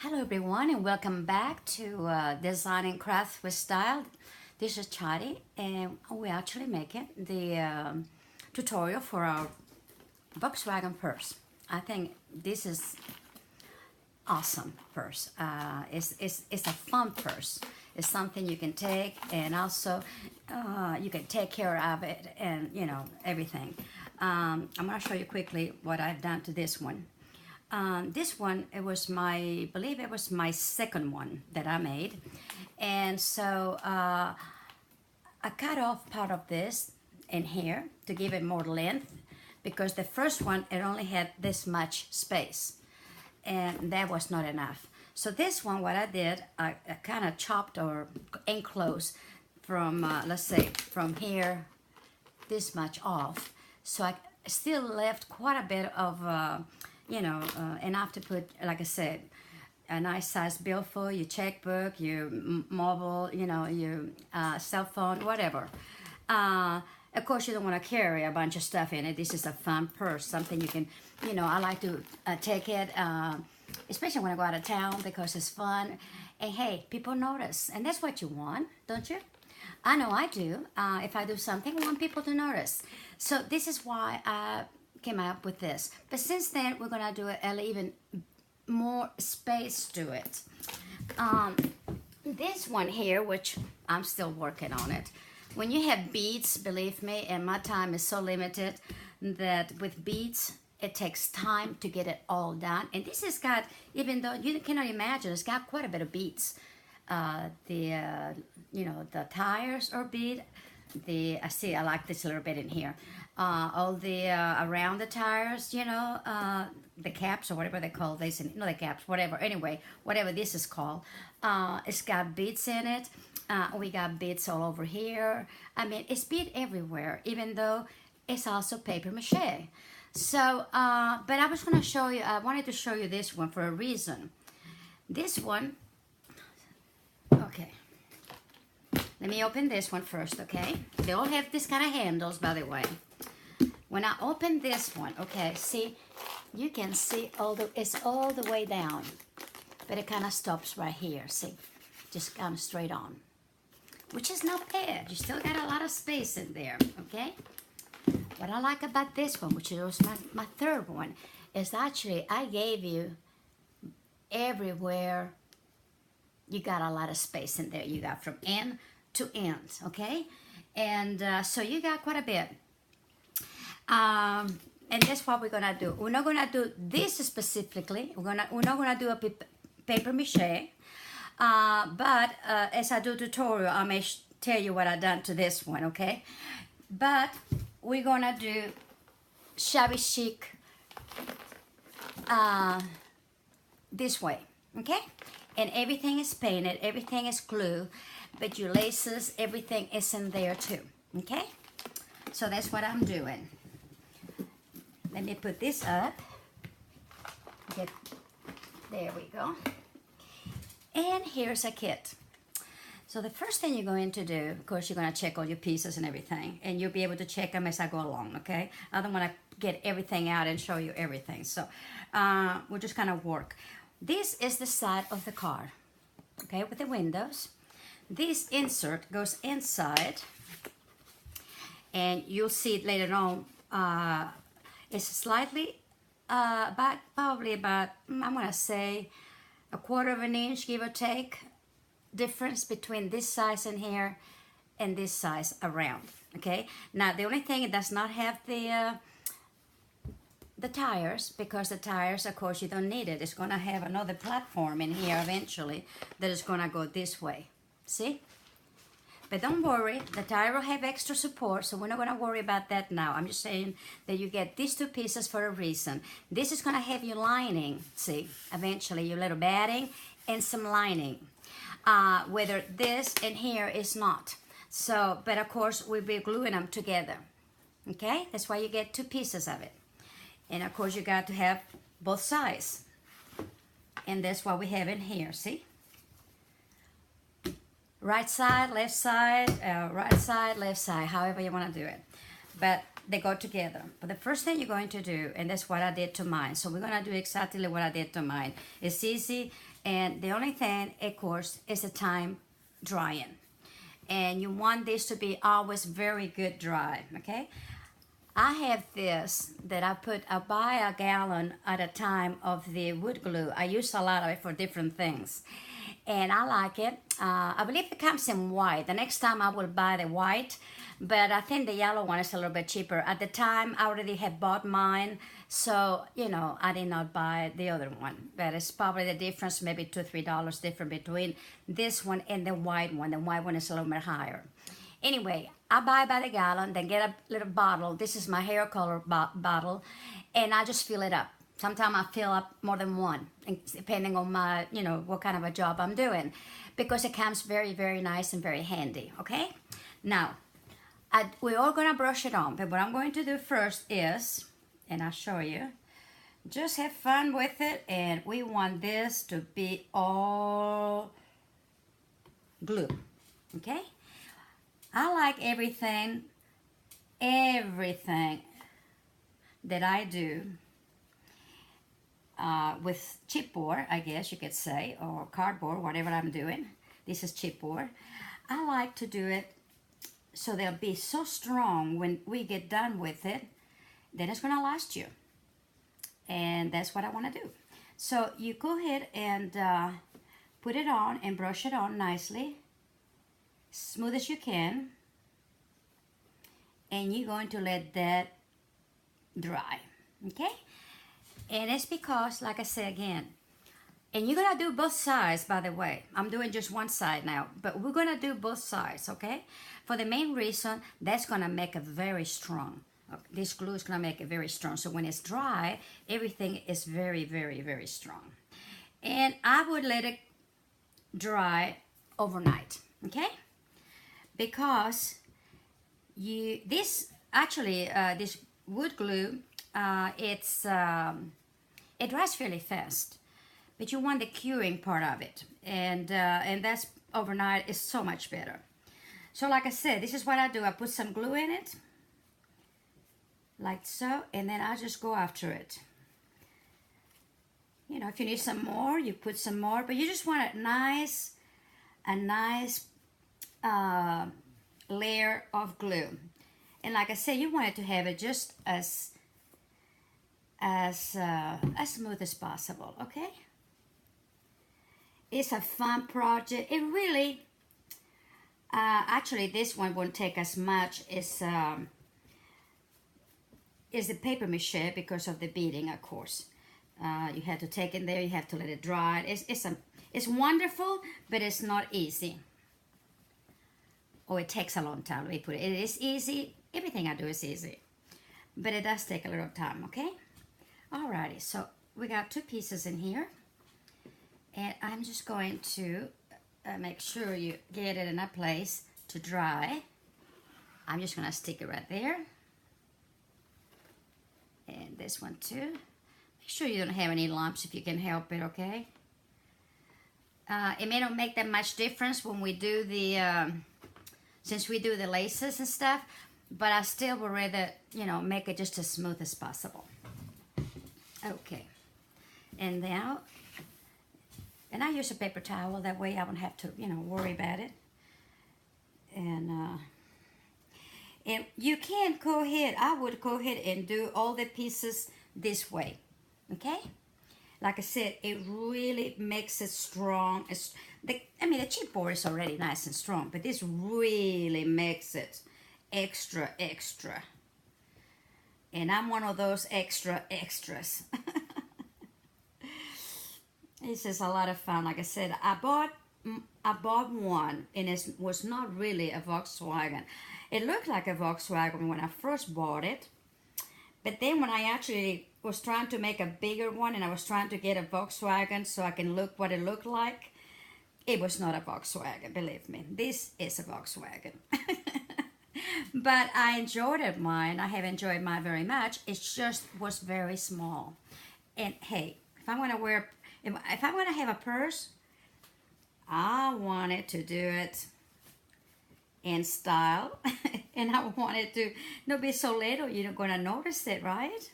Hello everyone and welcome back to Design and Craft with Style. This is Chadi and we're actually making the tutorial for our Volkswagen purse. I think this is awesome purse. It's a fun purse. It's something you can take and also you can take care of it and everything. I'm going to show you quickly what I've done to this one. This one, I believe it was my second one that I made. And so I cut off part of this in here to give it more length because the first one, it only had this much space and that was not enough. So this one, what I did, I kind of chopped or enclosed from, let's say, from here, this much off. So I still left quite a bit of enough to put, like I said, a nice size billfold, your checkbook, your mobile, your cell phone, whatever. Of course, you don't want to carry a bunch of stuff in it. This is a fun purse, something you can, I like to take it, especially when I go out of town because it's fun. And hey, people notice, and that's what you want, don't you? I know I do. If I do something, I want people to notice. So this is why I came up with this. But since then, we're gonna do even more space to it. This one here, which I'm still working on it. When you have beads, believe me, and my time is so limited that with beads, it takes time to get it all done. And this has got, even though you cannot imagine, it's got quite a bit of beads. The tires are bead. I like this a little bit in here. All the around the tires, the caps or whatever they call this, no, the caps, whatever. Anyway, whatever this is called, it's got beads in it. We got beads all over here. I mean, it's bead everywhere, even though it's also paper mache. So, but I was going to show you. I wanted to show you this one for a reason. This one. Okay. Let me open this one first, okay? They all have this kind of handles, by the way. When I open this one, okay, see, you can see it's all the way down, but it kind of stops right here, see, just kind of straight on, which is not bad. You still got a lot of space in there, okay? What I like about this one, which was my third one, is actually I gave you everywhere you got a lot of space in there. You got from end to end, okay? And so you got quite a bit. And that's what we're gonna do. We're not gonna do this specifically. We're not gonna do a paper mache. But as I do tutorial, I may tell you what I done to this one, okay? But we're gonna do shabby chic this way, okay? And everything is painted, everything is glue, but your laces, everything is in there too, okay? So that's what I'm doing. Let me put this up. There we go. And here's a kit. So the first thing you're going to do, of course, you're going to check all your pieces and everything, and you'll be able to check them as I go along, okay? I don't want to get everything out and show you everything. So we'll just kind of work. This is the side of the car, okay, with the windows. This insert goes inside, and you'll see it later on. It's slightly, probably about, I'm going to say, 1/4 of an inch, give or take, difference between this size in here and this size around, okay? Now, the only thing, it does not have the tires, because the tires, of course, you don't need it. It's going to have another platform in here eventually that is going to go this way. See? But don't worry, the tire will have extra support, so we're not going to worry about that now. I'm just saying that you get these two pieces for a reason. This is going to have your lining, see, eventually your little batting and some lining. Whether this and here is not. So, but of course, we'll be gluing them together. Okay? That's why you get two pieces of it. And of course, you got to have both sides. And that's what we have in here, see? Right side, left side, however you want to do it. But they go together. But the first thing you're going to do, and that's what I did to mine. So we're going to do exactly what I did to mine. It's easy, and the only thing, of course, is the time drying. And you want this to be always very good dry, okay? I have this that I buy a gallon at a time of the wood glue. I use a lot of it for different things. And I like it. I believe it comes in white. The next time I will buy the white, but I think the yellow one is a little bit cheaper. At the time, I already had bought mine, so, I did not buy the other one. But it's probably the difference, maybe $2, $3 different between this one and the white one. The white one is a little bit higher. Anyway, I buy by the gallon, then get a little bottle. This is my hair color bottle, and I just fill it up. Sometimes I fill up more than one, depending on my, what kind of a job I'm doing, because it comes very, very nice and very handy, okay? Now, we're all gonna brush it on, but what I'm going to do first is, and I'll show you, just have fun with it, and we want this to be all glue, okay? I like everything that I do with chipboard, I guess you could say, or cardboard, whatever I'm doing. This is chipboard. I like to do it so they'll be so strong when we get done with it, then it's gonna last you. And that's what I wanna do. So you go ahead and put it on and brush it on nicely, smooth as you can, and you're going to let that dry, okay? And it's because, like I said again, and you're gonna do both sides, by the way. I'm doing just one side now, but we're gonna do both sides, okay? For the main reason, that's gonna make it very strong. This glue is gonna make it very strong. So when it's dry, everything is very, very, very strong. And I would let it dry overnight, okay? Because this wood glue, it dries fairly fast, but you want the curing part of it, and that's overnight is so much better. So like I said, this is what I do. I put some glue in it, like so, and then I just go after it. If you need some more, you put some more, but you just want a nice layer of glue. And like I said, you want it to have it just as smooth as possible, okay? It's a fun project. It really, actually this one won't take as much as the paper mache because of the beading, of course. You have to take it there, you have to let it dry. It's wonderful, but it's not easy. It takes a long time, let me put it. It is easy. Everything I do is easy, but it does take a little time, okay? Alrighty, so we got 2 pieces in here, and I'm just going to make sure you get it in a place to dry. I'm just gonna stick it right there, and this one too. Make sure you don't have any lumps if you can help it, okay? It may not make that much difference when we do the since we do the laces and stuff, but I still would rather, make it just as smooth as possible. Okay, and now, and I use a paper towel, that way I don't have to, worry about it. And you can go ahead, I would go ahead and do all the pieces this way, okay? Like I said, it really makes it strong. The chipboard is already nice and strong, but this really makes it extra. And I'm one of those extras. This is a lot of fun. Like I said, I bought one, and it was not really a Volkswagen. It looked like a Volkswagen when I first bought it, but then when I actually was trying to make a bigger one, and I was trying to get a Volkswagen so I can look what it looked like, it was not a Volkswagen, believe me. This is a Volkswagen. But I enjoyed it, mine. I have enjoyed mine very much. It just was very small. And hey, if I'm gonna have a purse, I wanted to do it in style. And I wanted to not be so little, you're not gonna notice it, right?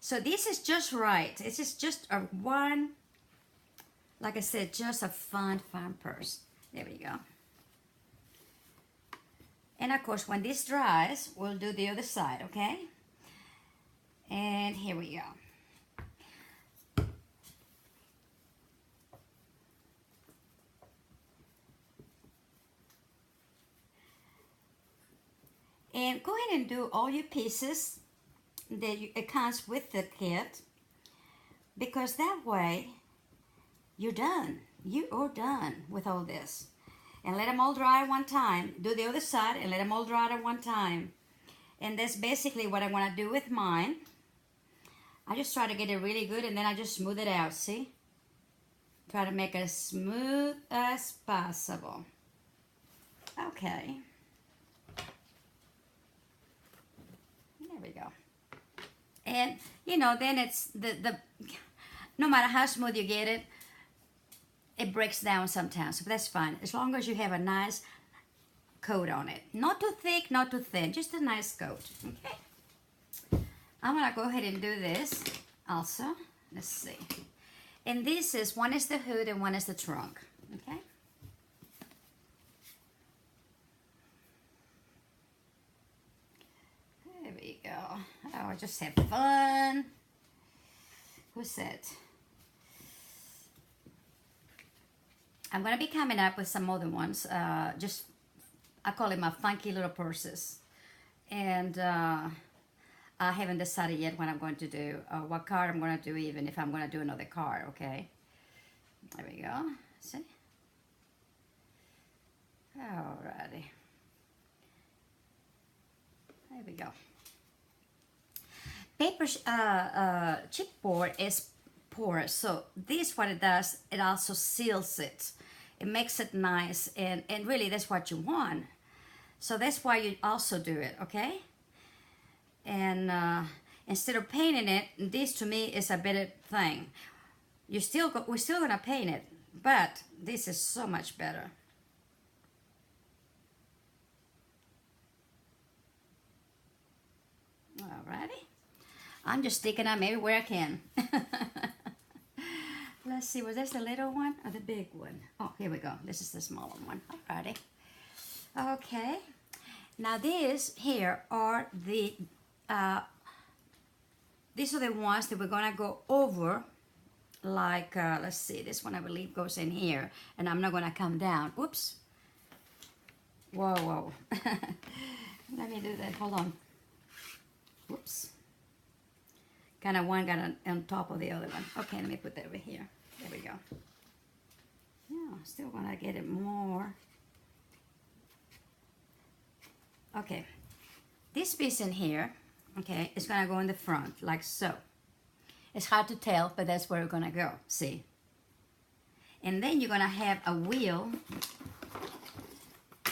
So this is just right. This is just a one, like I said, just a fun purse. There we go. And of course, when this dries, we'll do the other side, okay? And here we go. And go ahead and do all your pieces that it comes with the kit, because that way you're done. You are done with all this. And let them all dry at one time. Do the other side and let them all dry at one time. And that's basically what I want to do with mine. I just try to get it really good, and then I just smooth it out, see? Try to make it as smooth as possible. Okay. There we go. And, you know, then it's no matter how smooth you get it, it breaks down sometimes, but that's fine. As long as you have a nice coat on it. Not too thick, not too thin, just a nice coat, okay? I'm gonna go ahead and do this also. Let's see. And this is, one is the hood and one is the trunk, okay? There we go. Oh, just have fun. Who's that? I'm gonna be coming up with some other ones. Just, I call it my funky little purses. And I haven't decided yet what I'm going to do, what card I'm going to do, even if I'm going to do another card, okay? There we go. See? Alrighty. There we go. Paper chipboard is porous, so this, what it does, it also seals it. It makes it nice, and really that's what you want. So that's why you also do it, okay? And instead of painting it, this to me is a better thing. We're still gonna paint it, but this is so much better. Alrighty, I'm just sticking them everywhere I can. Let's see, was this the little one or the big one? Oh, here we go. This is the smaller one. Alrighty. Okay. Now these here are the these are the ones that we're gonna go over, like let's see, this one I believe goes in here, and I'm not gonna come down. Oops. Whoa. Let me do that. Hold on. Whoops. Kind of one got on top of the other one. Okay, let me put that over here. There we go. Yeah, still gonna get it more. Okay, this piece in here, okay, is gonna go in the front, like so. It's hard to tell, but that's where we're gonna go, see? And then you're gonna have a wheel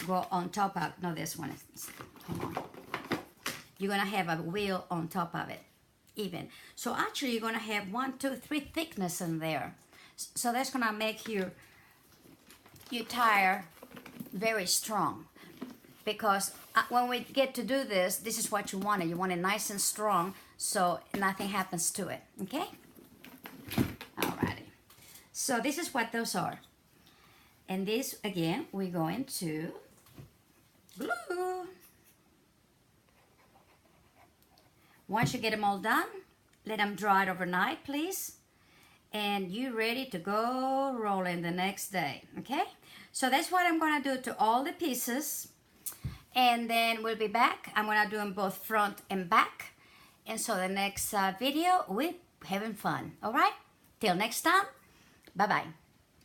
go on top of, no, this one is, hold on. You're gonna have a wheel on top of it, even. So actually you're gonna have 1, 2, 3 thickness in there. So that's gonna make your tire very strong. Because when we get to do this, this is what you want it. You want it nice and strong, so nothing happens to it, okay? Alrighty. So this is what those are. And this, again, we're going to glue. Once you get them all done, let them dry overnight, please. And you're ready to go rolling the next day, okay? So that's what I'm gonna do to all the pieces. And then we'll be back. I'm gonna do them both front and back. And so the next video, we're having fun, all right? Till next time, bye-bye.